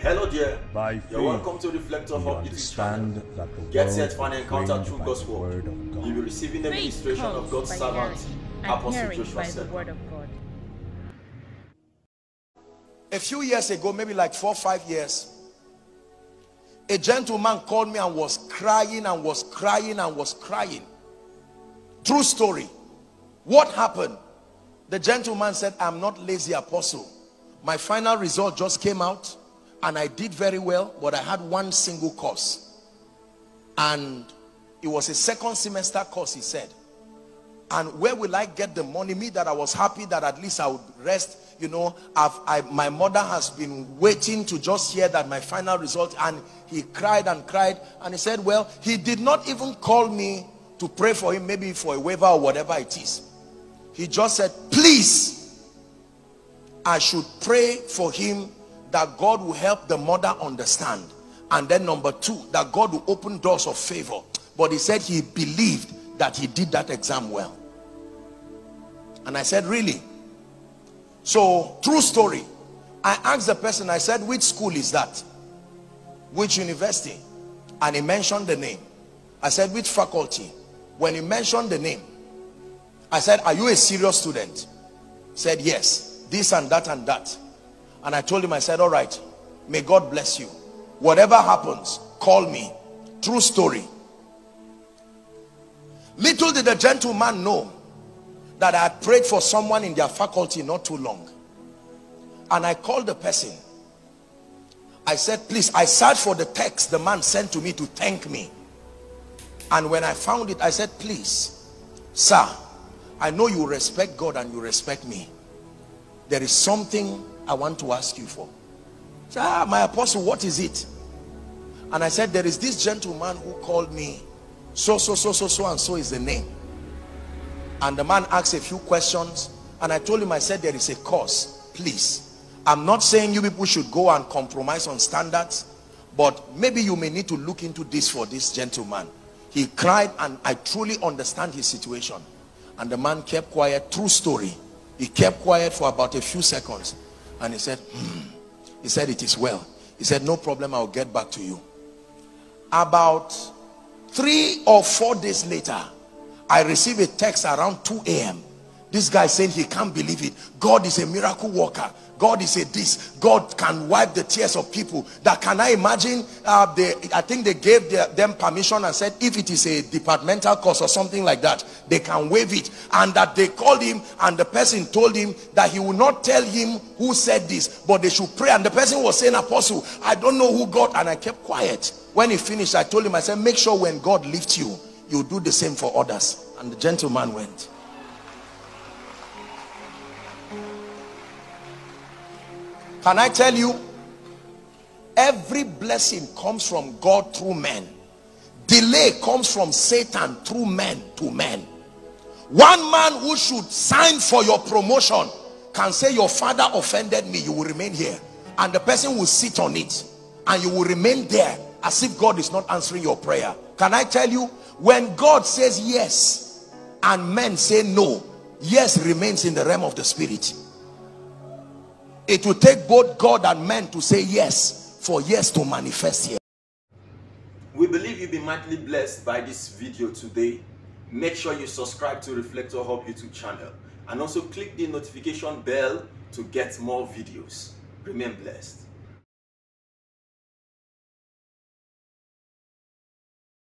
Hello there. By You're welcome to Reflector Hub YouTube channel. that the Get world set for an is encounter framed through by God's the word. word of God. You'll be receiving the ministration of God's servant, Apostle Joshua Selman. A few years ago, maybe like 4 or 5 years, a gentleman called me and was crying and was crying and was crying. True story. What happened? The gentleman said, I'm not lazy, Apostle. My final result just came out and I did very well, but I had one single course. And it was a second semester course, he said. And where will I get the money? Me that I was happy that at least I would rest. You know, my mother has been waiting to just hear that my final result. And he cried and cried. And he said, well, he did not even call me to pray for him, maybe for a waiver or whatever it is. He just said, please, I should pray for him that God will help the mother understand. And then number 2, that God will open doors of favor. But he said he believed that he did that exam well. And I said, really? So, true story. I asked the person, I said, which school is that? Which university? And he mentioned the name. I said, which faculty? When he mentioned the name, I said, are you a serious student? He said, yes, this and that and that. And I told him, I said, all right, may God bless you. Whatever happens, call me. True story. Little did the gentleman know that I had prayed for someone in their faculty not too long. And I called the person. I said, please, I searched for the text the man sent to me to thank me. And when I found it, I said, please, sir, I know you respect God and you respect me. There is something I want to ask you for. He said, my apostle, what is it? And I said, there is this gentleman who called me. So and so is the name. And the man asked a few questions. And I told him, I said, there is a course. Please, I'm not saying you people should go and compromise on standards, but maybe you may need to look into this for this gentleman. He cried, and I truly understand his situation. And the man kept quiet. True story. He kept quiet for about a few seconds. And he said, He said, it is well. He said, no problem, I'll get back to you. About 3 or 4 days later, I received a text around 2 a.m. This guy saying he can't believe it. God is a miracle worker. God is a this. God can wipe the tears of people. That, can I imagine? I think they gave them permission and said if it is a departmental course or something like that, they can waive it. And that they called him and the person told him that he will not tell him who said this, but they should pray. And the person was saying, Apostle, I don't know who God. And I kept quiet. When he finished, I told him, I said, make sure when God lifts you, you do the same for others. And the gentleman went. Can I tell you, every blessing comes from God through men. Delay comes from Satan through men to men. One man who should sign for your promotion can say, your father offended me, you will remain here. And the person will sit on it and you will remain there as if God is not answering your prayer. Can I tell you, when God says yes and men say no, yes remains in the realm of the spirit. It will take both God and men to say yes for yes to manifest here. We believe you've been mightily blessed by this video today. Make sure you subscribe to Reflector Hub YouTube channel and also click the notification bell to get more videos. Remain blessed.